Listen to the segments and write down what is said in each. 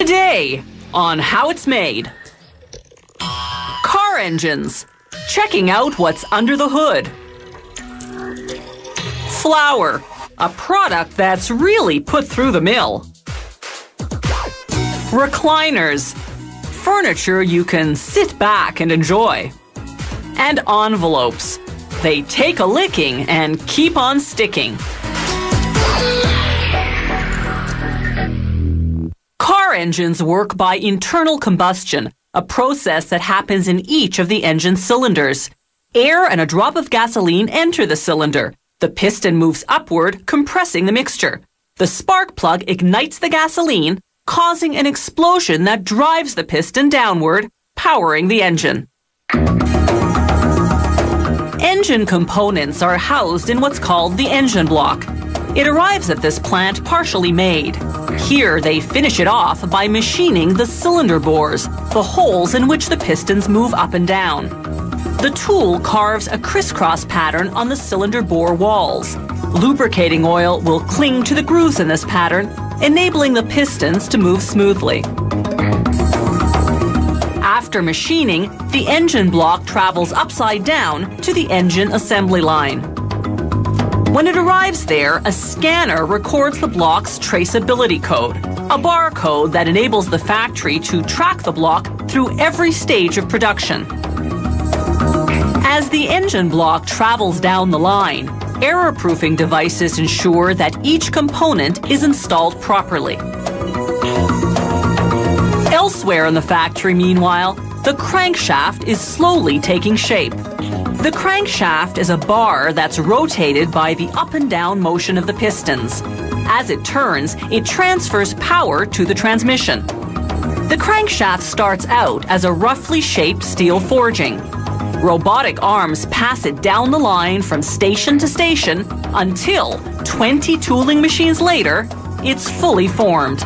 Today, on How It's Made. Car engines. Checking out what's under the hood. Flour. A product that's really put through the mill. Recliners. Furniture you can sit back and enjoy. And envelopes. They take a licking and keep on sticking. Car engines work by internal combustion, a process that happens in each of the engine cylinders. Air and a drop of gasoline enter the cylinder. The piston moves upward, compressing the mixture. The spark plug ignites the gasoline, causing an explosion that drives the piston downward, powering the engine. Engine components are housed in what's called the engine block. It arrives at this plant partially made. Here they finish it off by machining the cylinder bores, the holes in which the pistons move up and down. The tool carves a crisscross pattern on the cylinder bore walls. Lubricating oil will cling to the grooves in this pattern, enabling the pistons to move smoothly. After machining, the engine block travels upside down to the engine assembly line. When it arrives there, a scanner records the block's traceability code, a barcode that enables the factory to track the block through every stage of production. As the engine block travels down the line, error-proofing devices ensure that each component is installed properly. Elsewhere in the factory, meanwhile, the crankshaft is slowly taking shape. The crankshaft is a bar that's rotated by the up and down motion of the pistons. As it turns, it transfers power to the transmission. The crankshaft starts out as a roughly shaped steel forging. Robotic arms pass it down the line from station to station until, 20 tooling machines later, it's fully formed.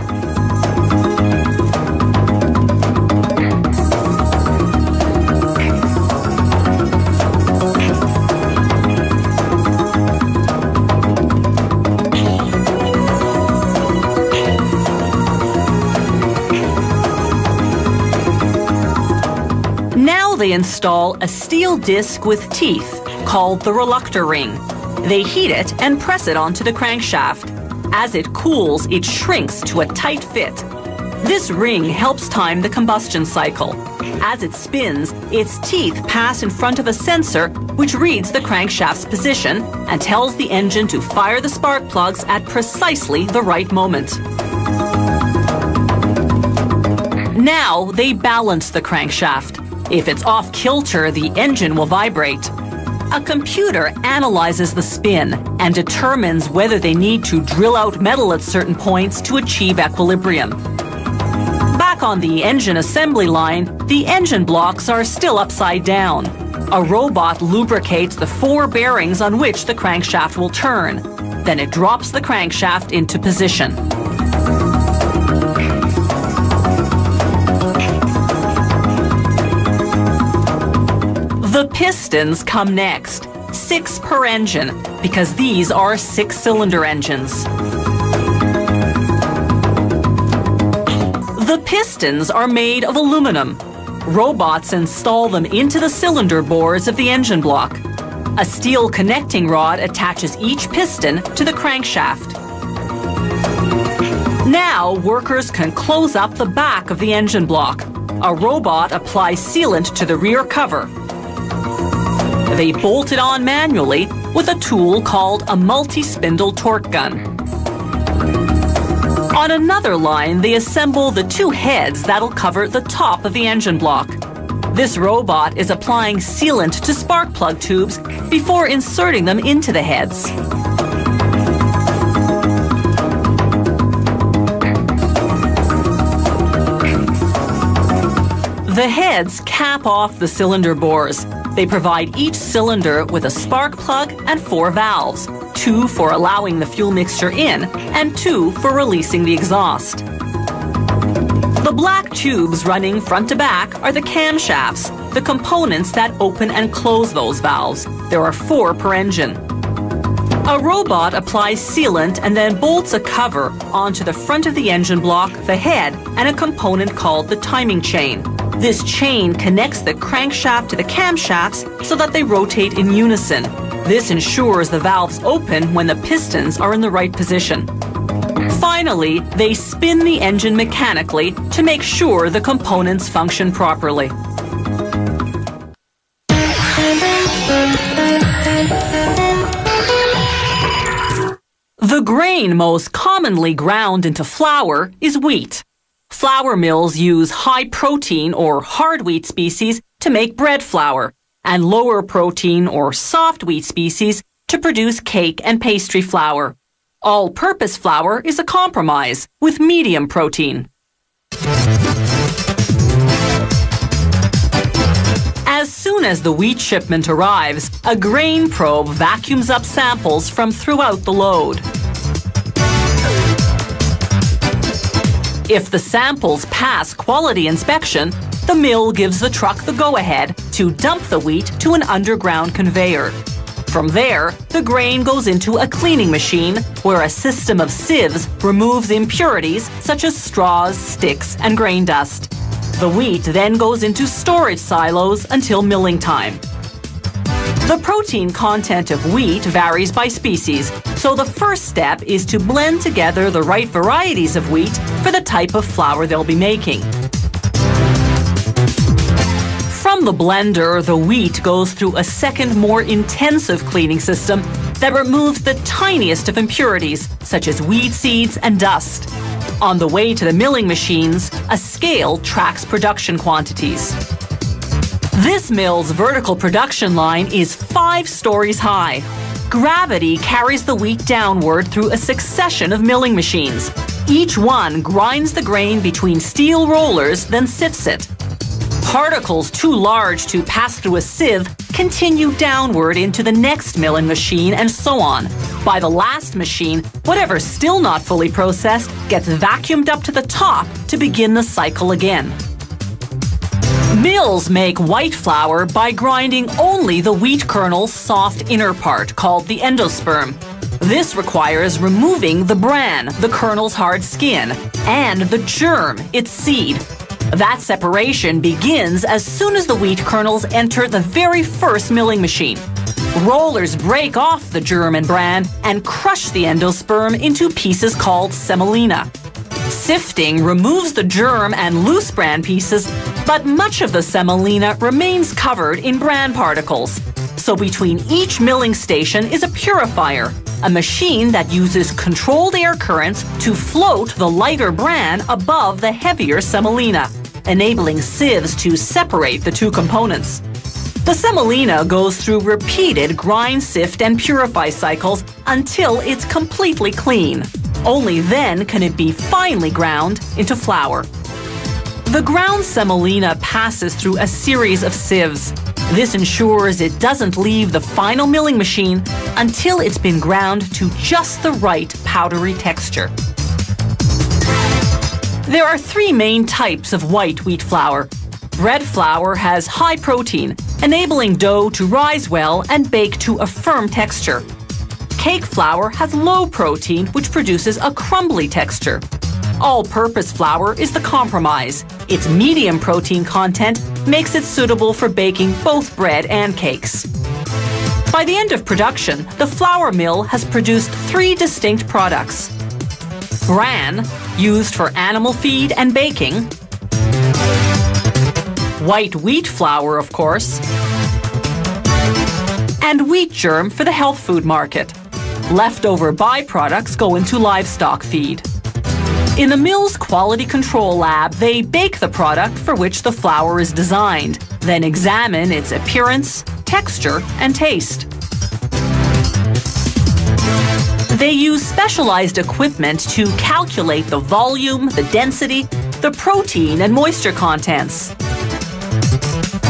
They install a steel disc with teeth called the reluctor ring. They heat it and press it onto the crankshaft. As it cools, it shrinks to a tight fit. This ring helps time the combustion cycle. As it spins, its teeth pass in front of a sensor which reads the crankshaft's position and tells the engine to fire the spark plugs at precisely the right moment. Now they balance the crankshaft. If it's off kilter, the engine will vibrate. A computer analyzes the spin and determines whether they need to drill out metal at certain points to achieve equilibrium. Back on the engine assembly line, the engine blocks are still upside down. A robot lubricates the 4 bearings on which the crankshaft will turn. Then it drops the crankshaft into position. The pistons come next, 6 per engine, because these are 6-cylinder engines. The pistons are made of aluminum. Robots install them into the cylinder bores of the engine block. A steel connecting rod attaches each piston to the crankshaft. Now workers can close up the back of the engine block. A robot applies sealant to the rear cover. They bolt it on manually with a tool called a multi-spindle torque gun. On another line, they assemble the 2 heads that'll cover the top of the engine block. This robot is applying sealant to spark plug tubes before inserting them into the heads. The heads cap off the cylinder bores. They provide each cylinder with a spark plug and 4 valves, 2 for allowing the fuel mixture in and 2 for releasing the exhaust. The black tubes running front to back are the camshafts, the components that open and close those valves. There are 4 per engine. A robot applies sealant and then bolts a cover onto the front of the engine block, the head, and a component called the timing chain. This chain connects the crankshaft to the camshafts so that they rotate in unison. This ensures the valves open when the pistons are in the right position. Finally, they spin the engine mechanically to make sure the components function properly. The grain most commonly ground into flour is wheat. Flour mills use high protein or hard wheat species to make bread flour, and lower protein or soft wheat species to produce cake and pastry flour. All-purpose flour is a compromise with medium protein. As soon as the wheat shipment arrives, a grain probe vacuums up samples from throughout the load. If the samples pass quality inspection, the mill gives the truck the go-ahead to dump the wheat to an underground conveyor. From there, the grain goes into a cleaning machine where a system of sieves removes impurities such as straws, sticks, and grain dust. The wheat then goes into storage silos until milling time. The protein content of wheat varies by species, so the first step is to blend together the right varieties of wheat for the type of flour they'll be making. From the blender, the wheat goes through a second, more intensive cleaning system that removes the tiniest of impurities, such as weed seeds and dust. On the way to the milling machines, a scale tracks production quantities. This mill's vertical production line is 5 stories high. Gravity carries the wheat downward through a succession of milling machines. Each one grinds the grain between steel rollers, then sifts it. Particles too large to pass through a sieve continue downward into the next milling machine, and so on. By the last machine, whatever's still not fully processed gets vacuumed up to the top to begin the cycle again. Mills make white flour by grinding only the wheat kernel's soft inner part, called the endosperm. This requires removing the bran, the kernel's hard skin, and the germ, its seed. That separation begins as soon as the wheat kernels enter the very first milling machine. Rollers break off the germ and bran and crush the endosperm into pieces called semolina. Sifting removes the germ and loose bran pieces, but much of the semolina remains covered in bran particles. So between each milling station is a purifier, a machine that uses controlled air currents to float the lighter bran above the heavier semolina, enabling sieves to separate the two components. The semolina goes through repeated grind, sift, and purify cycles until it's completely clean. Only then can it be finely ground into flour. The ground semolina passes through a series of sieves. This ensures it doesn't leave the final milling machine until it's been ground to just the right powdery texture. There are 3 main types of white wheat flour. Bread flour has high protein, enabling dough to rise well and bake to a firm texture. Cake flour has low protein, which produces a crumbly texture. All-purpose flour is the compromise. Its medium protein content makes it suitable for baking both bread and cakes. By the end of production, the flour mill has produced 3 distinct products: bran, used for animal feed and baking; white wheat flour, of course; and wheat germ for the health food market. Leftover byproducts go into livestock feed. In the mill's quality control lab, they bake the product for which the flour is designed, then examine its appearance, texture, and taste. They use specialized equipment to calculate the volume, the density, the protein, and moisture contents.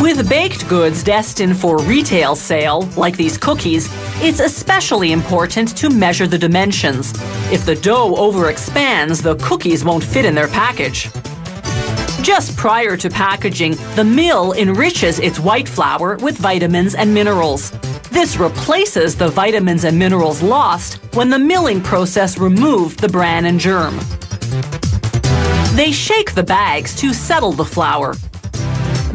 With baked goods destined for retail sale, like these cookies, it's especially important to measure the dimensions. If the dough overexpands, the cookies won't fit in their package. Just prior to packaging, the mill enriches its white flour with vitamins and minerals. This replaces the vitamins and minerals lost when the milling process removed the bran and germ. They shake the bags to settle the flour.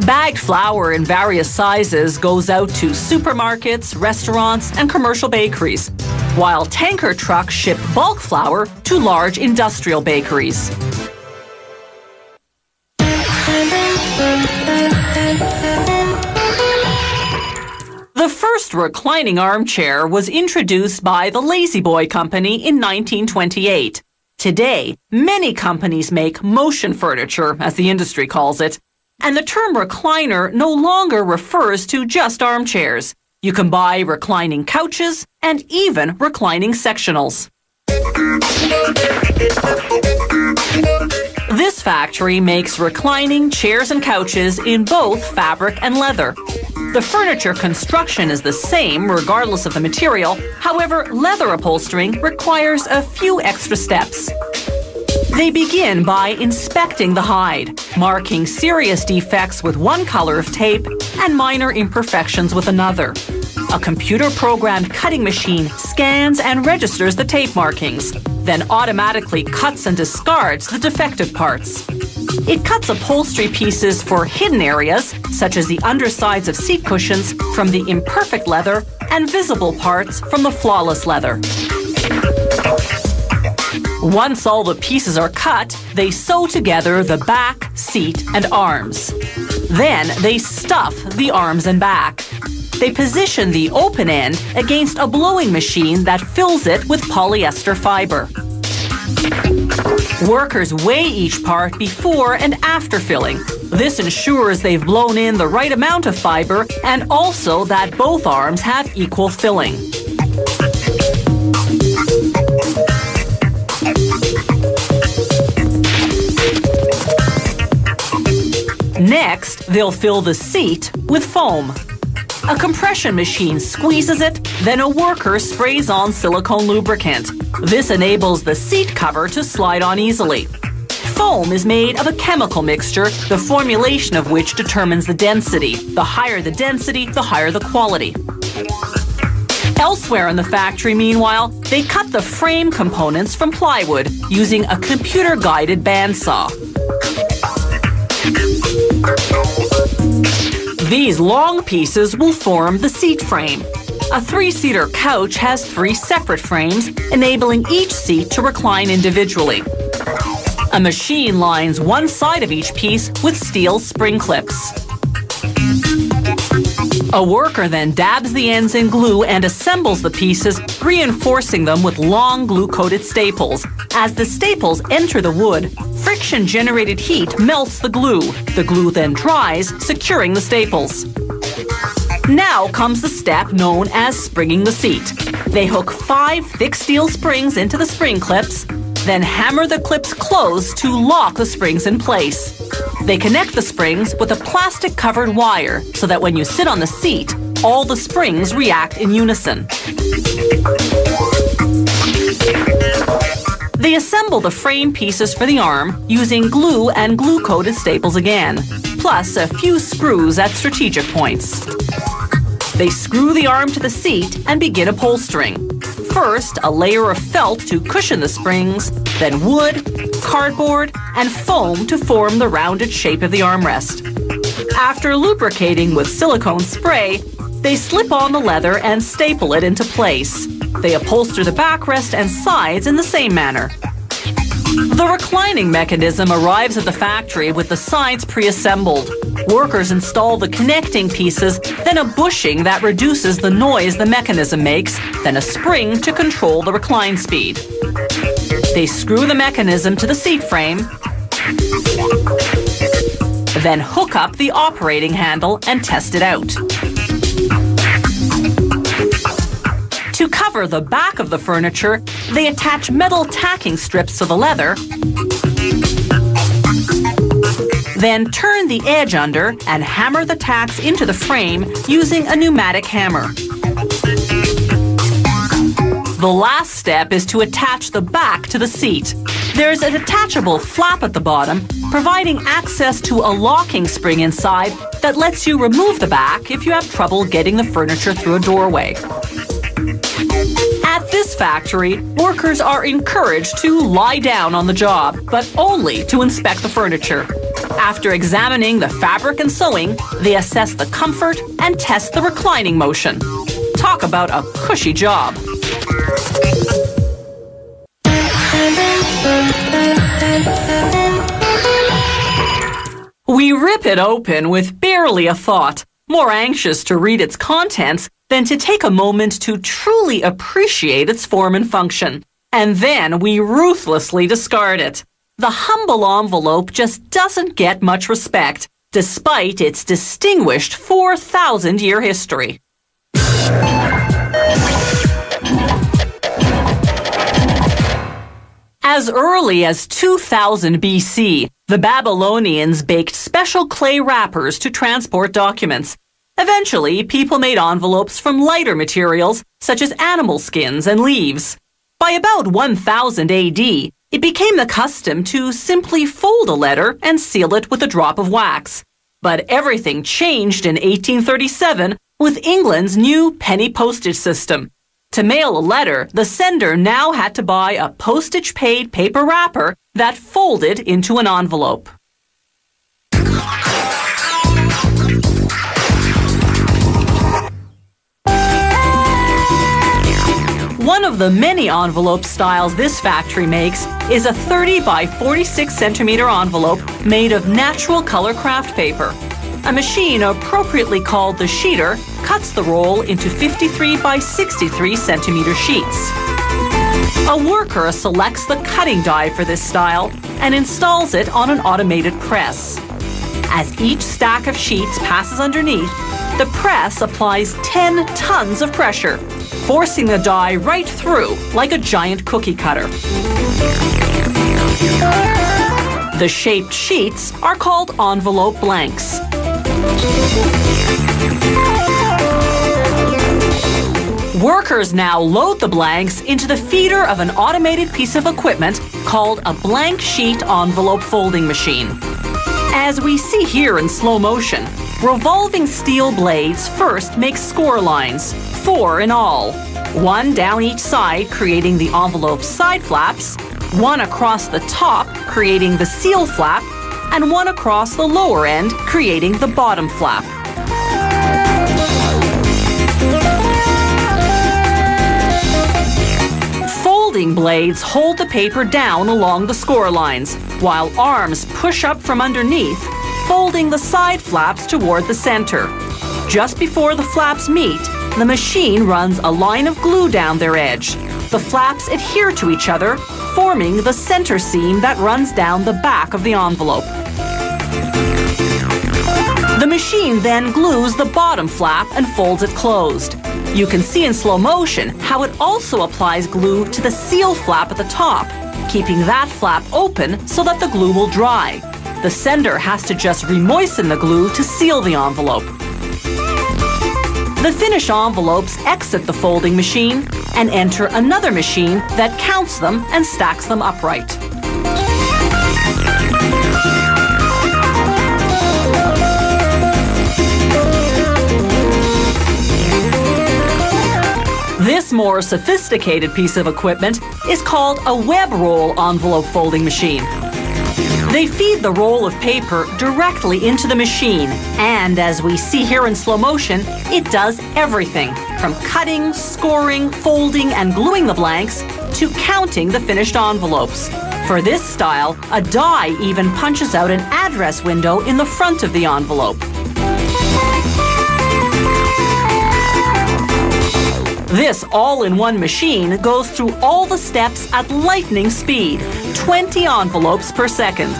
Bagged flour in various sizes goes out to supermarkets, restaurants, and commercial bakeries, while tanker trucks ship bulk flour to large industrial bakeries. The first reclining armchair was introduced by the La-Z-Boy Company in 1928. Today, many companies make motion furniture, as the industry calls it, and the term recliner no longer refers to just armchairs. You can buy reclining couches and even reclining sectionals. This factory makes reclining chairs and couches in both fabric and leather. The furniture construction is the same regardless of the material. However, leather upholstering requires a few extra steps. They begin by inspecting the hide, marking serious defects with one color of tape and minor imperfections with another. A computer-programmed cutting machine scans and registers the tape markings, then automatically cuts and discards the defective parts. It cuts upholstery pieces for hidden areas, such as the undersides of seat cushions, from the imperfect leather, and visible parts from the flawless leather. Once all the pieces are cut, they sew together the back, seat, and arms. Then they stuff the arms and back. They position the open end against a blowing machine that fills it with polyester fiber. Workers weigh each part before and after filling. This ensures they've blown in the right amount of fiber and also that both arms have equal filling. Next, they'll fill the seat with foam. A compression machine squeezes it, then a worker sprays on silicone lubricant. This enables the seat cover to slide on easily. Foam is made of a chemical mixture, the formulation of which determines the density. The higher the density, the higher the quality. Elsewhere in the factory, meanwhile, they cut the frame components from plywood using a computer-guided bandsaw. These long pieces will form the seat frame. A three-seater couch has three separate frames, enabling each seat to recline individually. A machine lines one side of each piece with steel spring clips. A worker then dabs the ends in glue and assembles the pieces, reinforcing them with long glue-coated staples. As the staples enter the wood, friction-generated heat melts the glue. The glue then dries, securing the staples. Now comes the step known as springing the seat. They hook 5 thick steel springs into the spring clips, then hammer the clips closed to lock the springs in place. They connect the springs with a plastic-covered wire so that when you sit on the seat, all the springs react in unison. They assemble the frame pieces for the arm using glue and glue-coated staples again, plus a few screws at strategic points. They screw the arm to the seat and begin upholstering. First, a layer of felt to cushion the springs, then wood, cardboard, and foam to form the rounded shape of the armrest. After lubricating with silicone spray, they slip on the leather and staple it into place. They upholster the backrest and sides in the same manner. The reclining mechanism arrives at the factory with the sides pre-assembled. Workers install the connecting pieces, then a bushing that reduces the noise the mechanism makes, then a spring to control the recline speed. They screw the mechanism to the seat frame, then hook up the operating handle and test it out. To cover the back of the furniture, they attach metal tacking strips to the leather, then turn the edge under and hammer the tacks into the frame using a pneumatic hammer. The last step is to attach the back to the seat. There's a detachable flap at the bottom providing access to a locking spring inside that lets you remove the back if you have trouble getting the furniture through a doorway. At this factory, workers are encouraged to lie down on the job, but only to inspect the furniture. After examining the fabric and sewing, they assess the comfort and test the reclining motion. Talk about a cushy job. We rip it open with barely a thought, more anxious to read its contents than to take a moment to truly appreciate its form and function. And then we ruthlessly discard it. The humble envelope just doesn't get much respect, despite its distinguished 4,000-year history. As early as 2000 BC, the Babylonians baked special clay wrappers to transport documents. Eventually, people made envelopes from lighter materials, such as animal skins and leaves. By about 1000 AD, it became the custom to simply fold a letter and seal it with a drop of wax. But everything changed in 1837 with England's new penny postage system. To mail a letter, the sender now had to buy a postage-paid paper wrapper that folded into an envelope. One of the many envelope styles this factory makes is a 30 by 46 centimeter envelope made of natural color craft paper. A machine appropriately called the sheeter cuts the roll into 53 by 63 centimeter sheets. A worker selects the cutting die for this style and installs it on an automated press. As each stack of sheets passes underneath, the press applies 10 tons of pressure, forcing the die right through like a giant cookie cutter. The shaped sheets are called envelope blanks. Workers now load the blanks into the feeder of an automated piece of equipment called a blank sheet envelope folding machine. As we see here in slow motion, revolving steel blades first make score lines, 4 in all. 1 down each side, creating the envelope's side flaps, 1 across the top, creating the seal flap, and 1 across the lower end, creating the bottom flap. Folding blades hold the paper down along the score lines, while arms push up from underneath, folding the side flaps toward the center. Just before the flaps meet, the machine runs a line of glue down their edge. The flaps adhere to each other, forming the center seam that runs down the back of the envelope. The machine then glues the bottom flap and folds it closed. You can see in slow motion how it also applies glue to the seal flap at the top, keeping that flap open so that the glue will dry. The sender has to just remoisten the glue to seal the envelope. The finished envelopes exit the folding machine and enter another machine that counts them and stacks them upright. This more sophisticated piece of equipment is called a web roll envelope folding machine. They feed the roll of paper directly into the machine, and as we see here in slow motion, it does everything from cutting, scoring, folding, and gluing the blanks to counting the finished envelopes. For this style, a die even punches out an address window in the front of the envelope. This all-in-one machine goes through all the steps at lightning speed, 20 envelopes per second.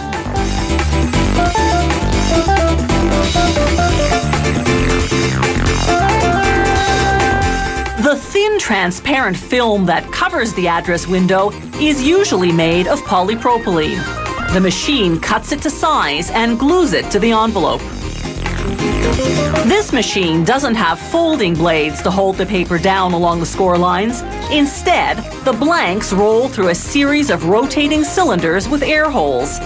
The thin, transparent film that covers the address window is usually made of polypropylene. The machine cuts it to size and glues it to the envelope. This machine doesn't have folding blades to hold the paper down along the score lines. Instead, the blanks roll through a series of rotating cylinders with air holes.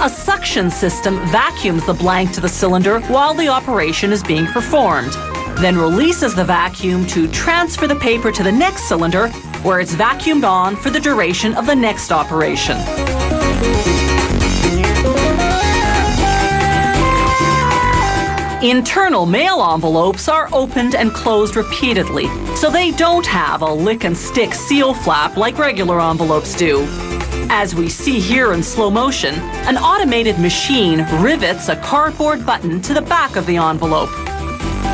A suction system vacuums the blank to the cylinder while the operation is being performed, then releases the vacuum to transfer the paper to the next cylinder, where it's vacuumed on for the duration of the next operation. Internal mail envelopes are opened and closed repeatedly, so they don't have a lick-and-stick seal flap like regular envelopes do. As we see here in slow motion, an automated machine rivets a cardboard button to the back of the envelope.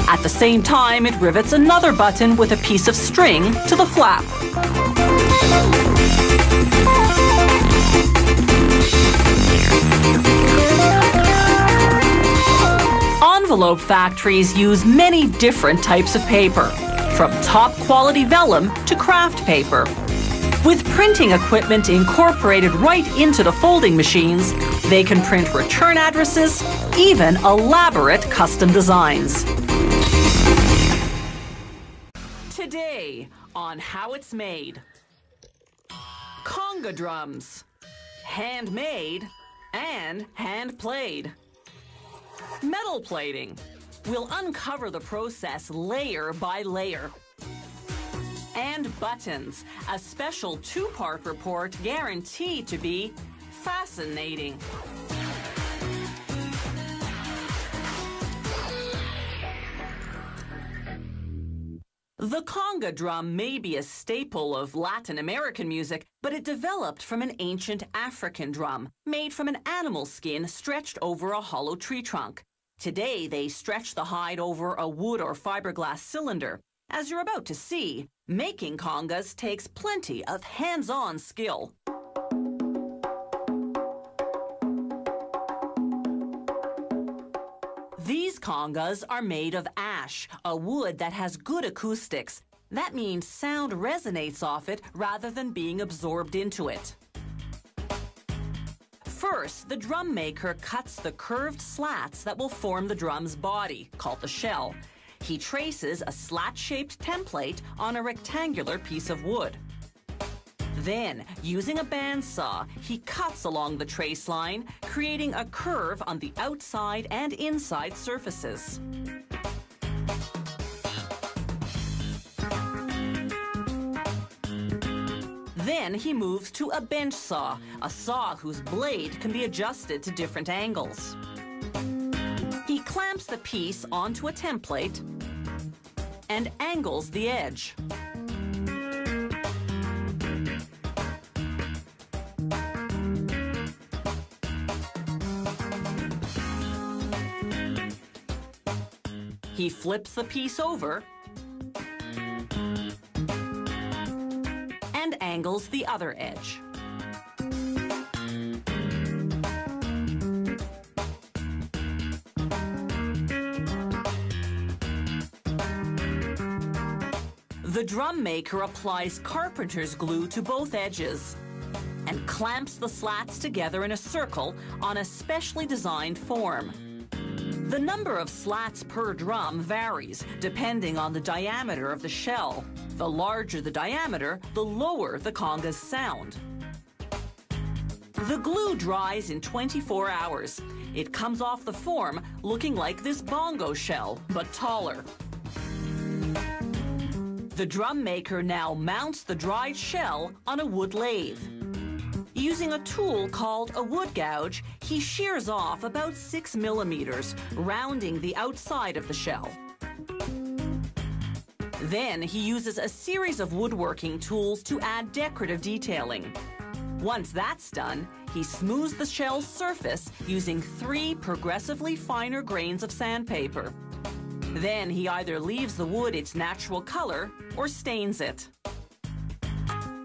At the same time, it rivets another button with a piece of string to the flap. Envelope factories use many different types of paper, from top-quality vellum to craft paper. With printing equipment incorporated right into the folding machines, they can print return addresses, even elaborate custom designs. Today on How It's Made. Conga drums. Handmade and hand-played. Metal plating. We'll uncover the process layer by layer. And buttons, a special two-part report guaranteed to be fascinating. The conga drum may be a staple of Latin American music, but it developed from an ancient African drum, made from an animal skin stretched over a hollow tree trunk. Today, they stretch the hide over a wood or fiberglass cylinder. As you're about to see, making congas takes plenty of hands-on skill. These congas are made of ash, a wood that has good acoustics. That means sound resonates off it rather than being absorbed into it. First, the drum maker cuts the curved slats that will form the drum's body, called the shell. He traces a slat-shaped template on a rectangular piece of wood. Then, using a bandsaw, he cuts along the trace line, creating a curve on the outside and inside surfaces. Then he moves to a bench saw, a saw whose blade can be adjusted to different angles. He clamps the piece onto a template and angles the edge. He flips the piece over and angles the other edge. The drum maker applies carpenter's glue to both edges and clamps the slats together in a circle on a specially designed form. The number of slats per drum varies depending on the diameter of the shell. The larger the diameter, the lower the congas sound. The glue dries in 24 hours. It comes off the form looking like this bongo shell, but taller. The drum maker now mounts the dried shell on a wood lathe. Using a tool called a wood gouge, he shears off about 6 millimeters, rounding the outside of the shell. Then he uses a series of woodworking tools to add decorative detailing. Once that's done, he smooths the shell's surface using 3 progressively finer grains of sandpaper. Then he either leaves the wood its natural color or stains it.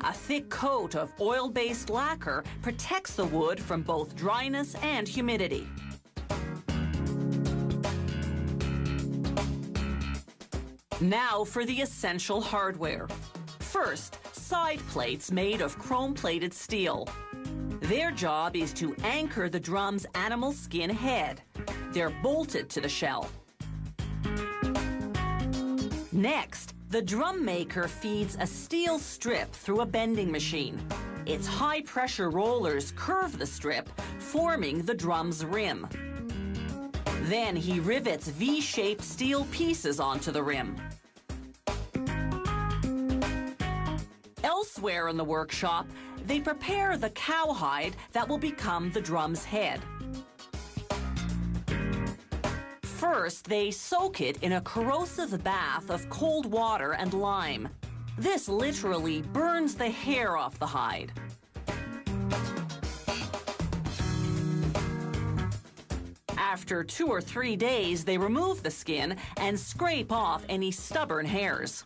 A thick coat of oil-based lacquer protects the wood from both dryness and humidity. Now for the essential hardware. First, side plates made of chrome-plated steel. Their job is to anchor the drum's animal skin head. They're bolted to the shell. Next, the drum maker feeds a steel strip through a bending machine. Its high-pressure rollers curve the strip, forming the drum's rim. Then he rivets V-shaped steel pieces onto the rim. Elsewhere in the workshop, they prepare the cowhide that will become the drum's head. First, they soak it in a corrosive bath of cold water and lime. This literally burns the hair off the hide. After 2 or 3 days, they remove the skin and scrape off any stubborn hairs.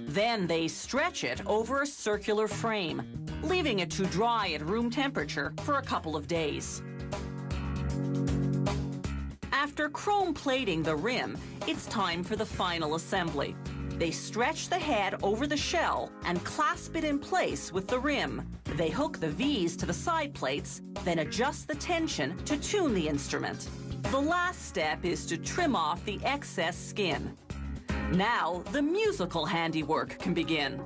Then they stretch it over a circular frame, leaving it to dry at room temperature for a couple of days. After chrome plating the rim, it's time for the final assembly. They stretch the head over the shell and clasp it in place with the rim. They hook the V's to the side plates, then adjust the tension to tune the instrument. The last step is to trim off the excess skin. Now, the musical handiwork can begin.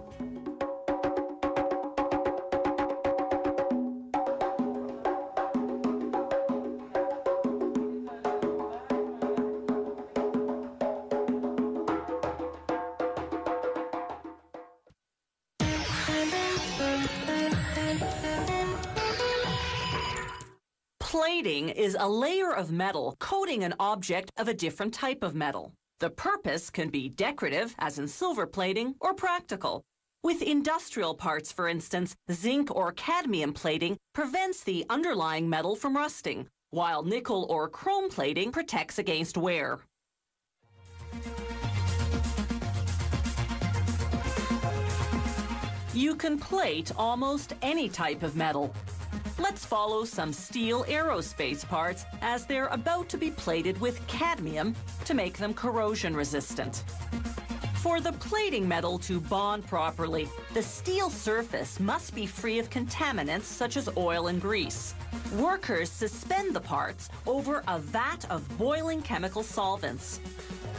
Plating is a layer of metal coating an object of a different type of metal. The purpose can be decorative, as in silver plating, or practical. With industrial parts, for instance, zinc or cadmium plating prevents the underlying metal from rusting, while nickel or chrome plating protects against wear. You can plate almost any type of metal. Let's follow some steel aerospace parts as they're about to be plated with cadmium to make them corrosion resistant. For the plating metal to bond properly, the steel surface must be free of contaminants such as oil and grease. Workers suspend the parts over a vat of boiling chemical solvents.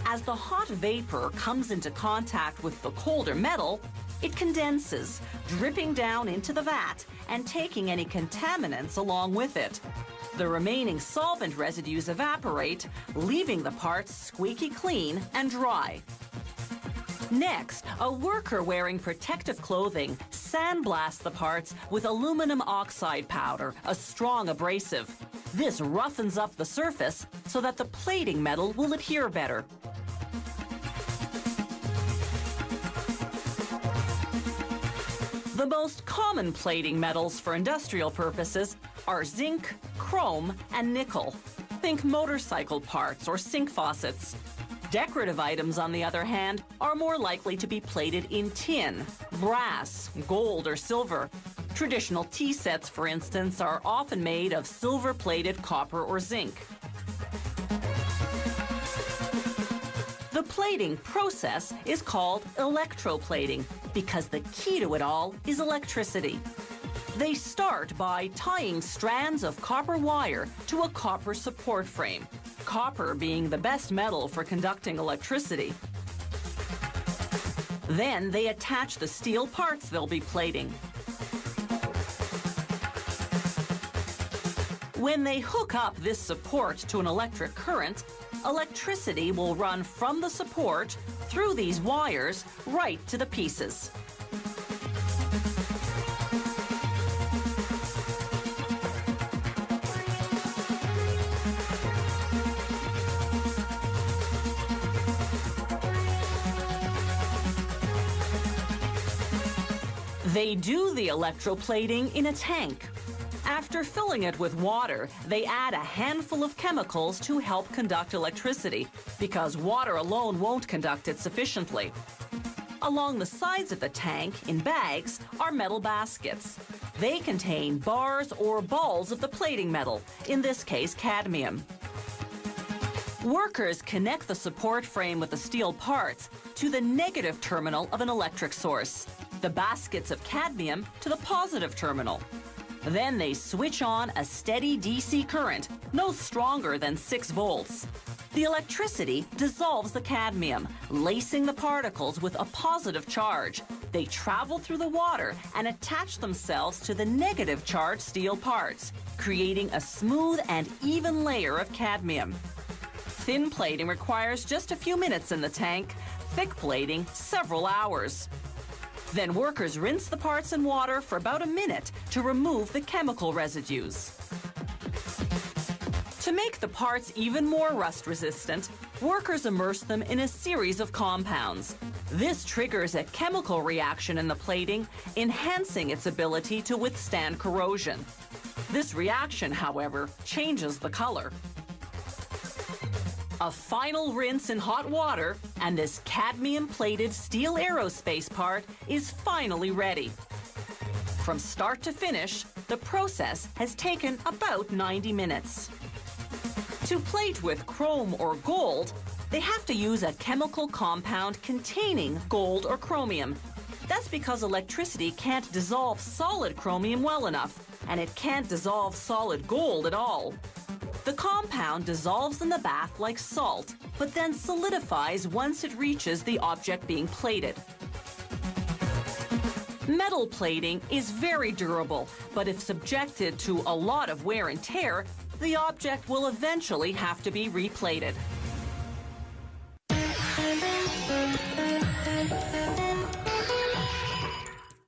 As the hot vapor comes into contact with the colder metal, it condenses, dripping down into the vat and taking any contaminants along with it. The remaining solvent residues evaporate, leaving the parts squeaky clean and dry. Next, a worker wearing protective clothing sandblasts the parts with aluminum oxide powder, a strong abrasive. This roughens up the surface so that the plating metal will adhere better. The most common plating metals for industrial purposes are zinc, chrome, and nickel. Think motorcycle parts or sink faucets. Decorative items, on the other hand, are more likely to be plated in tin, brass, gold, or silver. Traditional tea sets, for instance, are often made of silver-plated copper or zinc. The plating process is called electroplating because the key to it all is electricity. They start by tying strands of copper wire to a copper support frame, copper being the best metal for conducting electricity. Then they attach the steel parts they'll be plating. When they hook up this support to an electric current, electricity will run from the support through these wires right to the pieces. They do the electroplating in a tank. After filling it with water, they add a handful of chemicals to help conduct electricity, because water alone won't conduct it sufficiently. Along the sides of the tank, in bags, are metal baskets. They contain bars or balls of the plating metal, in this case cadmium. Workers connect the support frame with the steel parts to the negative terminal of an electric source, the baskets of cadmium to the positive terminal. Then they switch on a steady DC current, no stronger than 6 volts. The electricity dissolves the cadmium, lacing the particles with a positive charge. They travel through the water and attach themselves to the negative charged steel parts, creating a smooth and even layer of cadmium. Thin plating requires just a few minutes in the tank, thick plating several hours. Then workers rinse the parts in water for about a minute to remove the chemical residues. To make the parts even more rust-resistant, workers immerse them in a series of compounds. This triggers a chemical reaction in the plating, enhancing its ability to withstand corrosion. This reaction, however, changes the color. A final rinse in hot water, and this cadmium-plated steel aerospace part is finally ready. From start to finish, the process has taken about 90 minutes. To plate with chrome or gold, they have to use a chemical compound containing gold or chromium. That's because electricity can't dissolve solid chromium well enough, and it can't dissolve solid gold at all. The compound dissolves in the bath like salt, but then solidifies once it reaches the object being plated. Metal plating is very durable, but if subjected to a lot of wear and tear, the object will eventually have to be replated.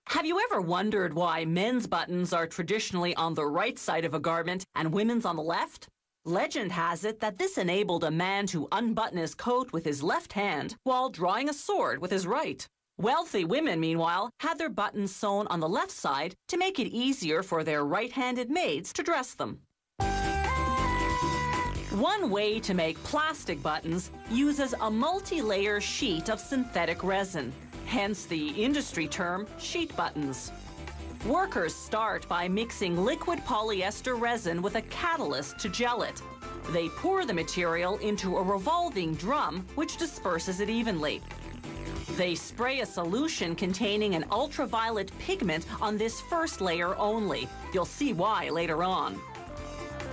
Have you ever wondered why men's buttons are traditionally on the right side of a garment and women's on the left? Legend has it that this enabled a man to unbutton his coat with his left hand while drawing a sword with his right. Wealthy women, meanwhile, had their buttons sewn on the left side to make it easier for their right-handed maids to dress them. One way to make plastic buttons uses a multi-layer sheet of synthetic resin, hence the industry term sheet buttons. Workers start by mixing liquid polyester resin with a catalyst to gel it. They pour the material into a revolving drum, which disperses it evenly. They spray a solution containing an ultraviolet pigment on this first layer only. You'll see why later on.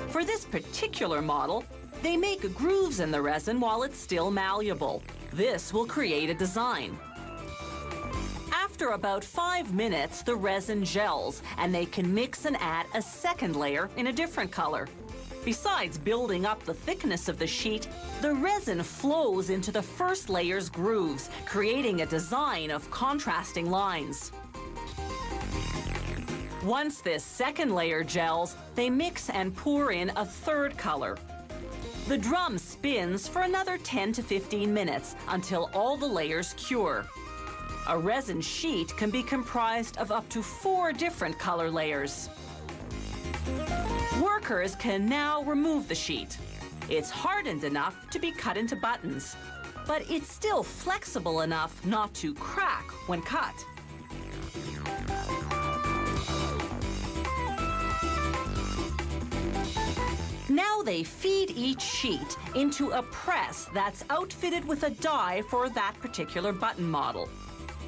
For this particular model, they make grooves in the resin while it's still malleable. This will create a design. After about 5 minutes, the resin gels, and they can mix and add a second layer in a different color. Besides building up the thickness of the sheet, the resin flows into the first layer's grooves, creating a design of contrasting lines. Once this second layer gels, they mix and pour in a third color. The drum spins for another 10 to 15 minutes until all the layers cure. A resin sheet can be comprised of up to 4 different color layers. Workers can now remove the sheet. It's hardened enough to be cut into buttons, but it's still flexible enough not to crack when cut. Now they feed each sheet into a press that's outfitted with a die for that particular button model.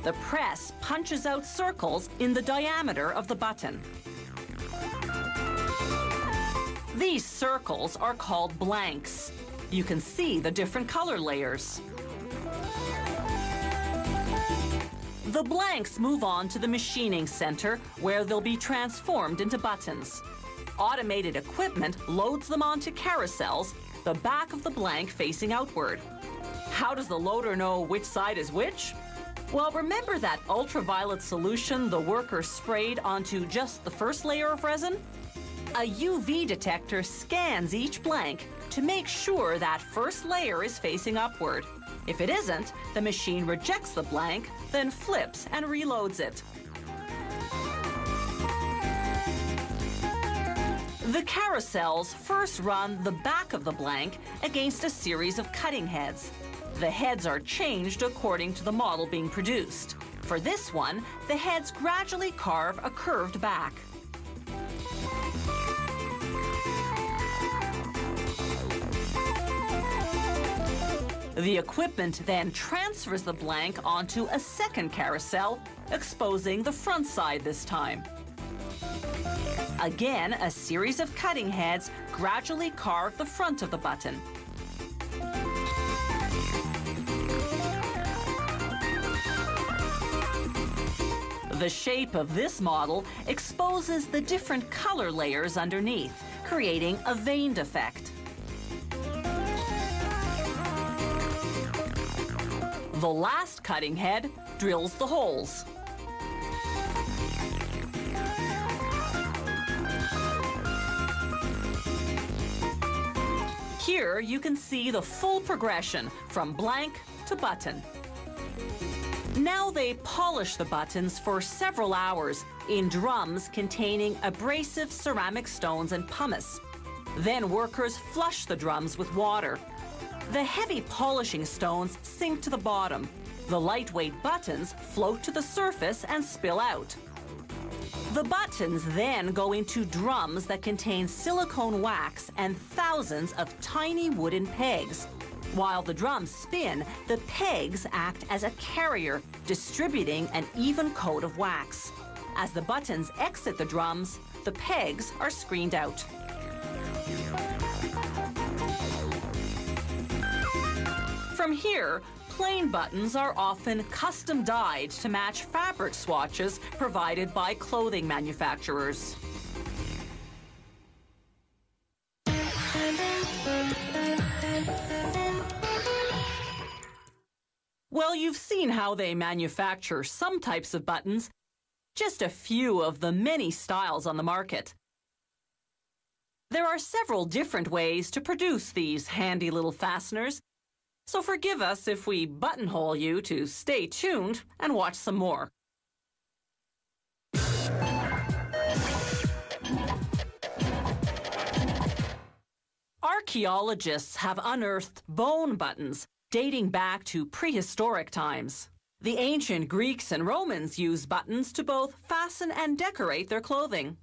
The press punches out circles in the diameter of the button. These circles are called blanks. You can see the different color layers. The blanks move on to the machining center, where they'll be transformed into buttons. Automated equipment loads them onto carousels, the back of the blank facing outward. How does the loader know which side is which? Well, remember that ultraviolet solution the worker sprayed onto just the first layer of resin? A UV detector scans each blank to make sure that first layer is facing upward. If it isn't, the machine rejects the blank, then flips and reloads it. The carousels first run the back of the blank against a series of cutting heads. The heads are changed according to the model being produced. For this one, the heads gradually carve a curved back. The equipment then transfers the blank onto a second carousel, exposing the front side this time. Again, a series of cutting heads gradually carve the front of the button. The shape of this model exposes the different color layers underneath, creating a veined effect. The last cutting head drills the holes. Here you can see the full progression from blank to button. Now they polish the buttons for several hours in drums containing abrasive ceramic stones and pumice. Then workers flush the drums with water. The heavy polishing stones sink to the bottom. The lightweight buttons float to the surface and spill out. The buttons then go into drums that contain silicone wax and thousands of tiny wooden pegs. While the drums spin, the pegs act as a carrier, distributing an even coat of wax. As the buttons exit the drums, the pegs are screened out. From here, plain buttons are often custom dyed to match fabric swatches provided by clothing manufacturers. Well, you've seen how they manufacture some types of buttons, just a few of the many styles on the market. There are several different ways to produce these handy little fasteners, so forgive us if we buttonhole you to stay tuned and watch some more. Archaeologists have unearthed bone buttons dating back to prehistoric times. The ancient Greeks and Romans used buttons to both fasten and decorate their clothing.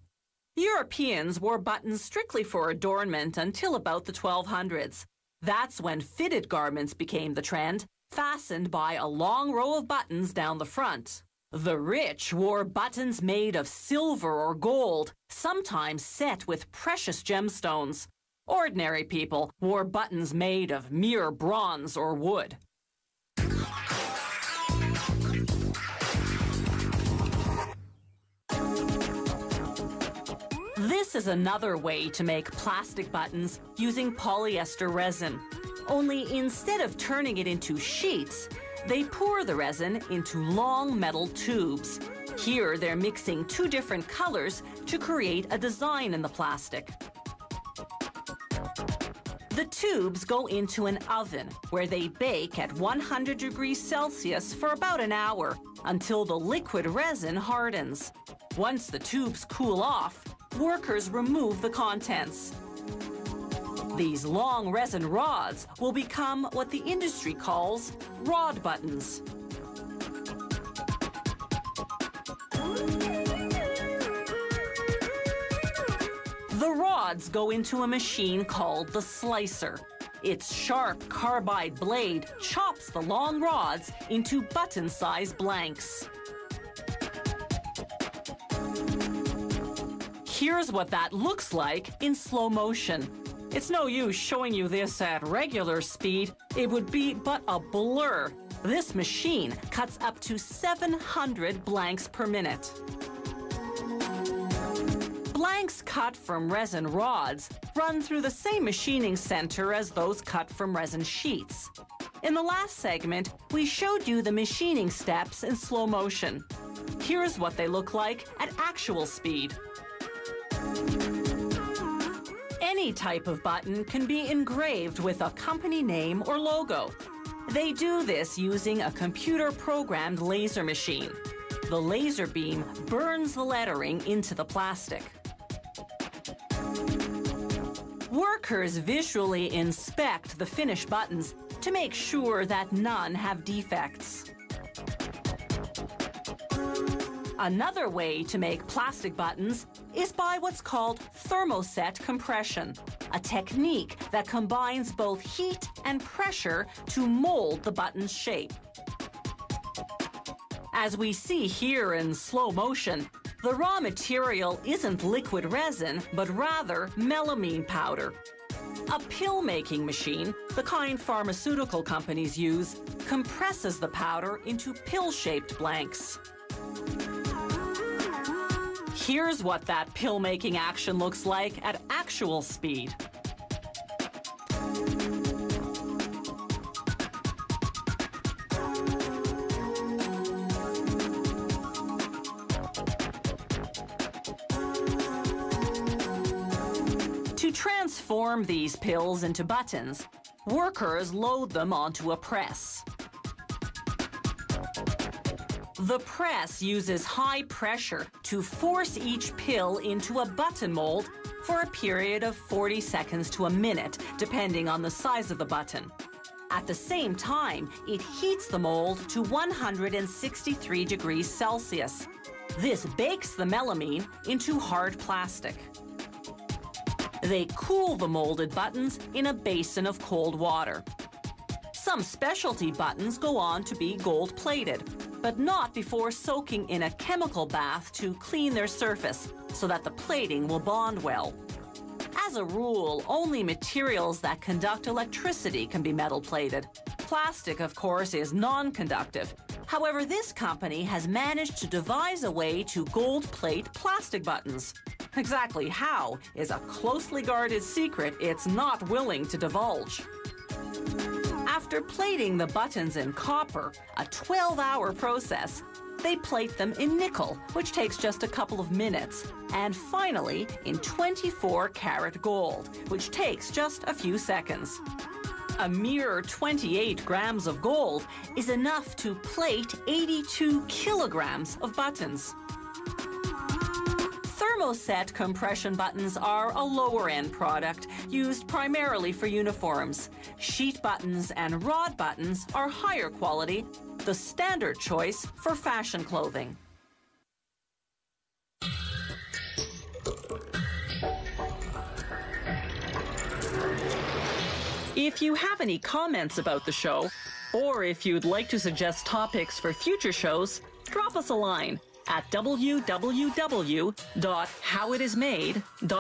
Europeans wore buttons strictly for adornment until about the 1200s. That's when fitted garments became the trend, fastened by a long row of buttons down the front. The rich wore buttons made of silver or gold, sometimes set with precious gemstones. Ordinary people wore buttons made of mere bronze or wood. This is another way to make plastic buttons using polyester resin. Only instead of turning it into sheets, they pour the resin into long metal tubes. Here they're mixing two different colors to create a design in the plastic. The tubes go into an oven where they bake at 100 degrees Celsius for about an hour until the liquid resin hardens. Once the tubes cool off, workers remove the contents. These long resin rods will become what the industry calls rod buttons. The rods go into a machine called the slicer. Its sharp carbide blade chops the long rods into button-sized blanks. Here's what that looks like in slow motion. It's no use showing you this at regular speed. It would be but a blur. This machine cuts up to 700 blanks per minute. Blanks cut from resin rods run through the same machining center as those cut from resin sheets. In the last segment, we showed you the machining steps in slow motion. Here's what they look like at actual speed. Any type of button can be engraved with a company name or logo. They do this using a computer-programmed laser machine. The laser beam burns the lettering into the plastic. Workers visually inspect the finished buttons to make sure that none have defects. Another way to make plastic buttons is by what's called thermoset compression, a technique that combines both heat and pressure to mold the button's shape. As we see here in slow motion, the raw material isn't liquid resin, but rather melamine powder. A pill-making machine, the kind pharmaceutical companies use, compresses the powder into pill-shaped blanks. Here's what that pill-making action looks like at actual speed. To transform these pills into buttons, workers load them onto a press. The press uses high pressure to force each pill into a button mold for a period of 40 seconds to a minute, depending on the size of the button. At the same time, it heats the mold to 163 degrees Celsius. This bakes the melamine into hard plastic. They cool the molded buttons in a basin of cold water. Some specialty buttons go on to be gold-plated, but not before soaking in a chemical bath to clean their surface so that the plating will bond well. As a rule, only materials that conduct electricity can be metal-plated. Plastic, of course, is non-conductive. However, this company has managed to devise a way to gold-plate plastic buttons. Exactly how is a closely guarded secret it's not willing to divulge. After plating the buttons in copper, a 12-hour process, they plate them in nickel, which takes just a couple of minutes, and finally in 24-karat gold, which takes just a few seconds. A mere 28 grams of gold is enough to plate 82 kilograms of buttons. Thermoset compression buttons are a lower-end product used primarily for uniforms. Sheet buttons and rod buttons are higher quality, the standard choice for fashion clothing. If you have any comments about the show, or if you'd like to suggest topics for future shows, drop us a line at www.howitismade.com.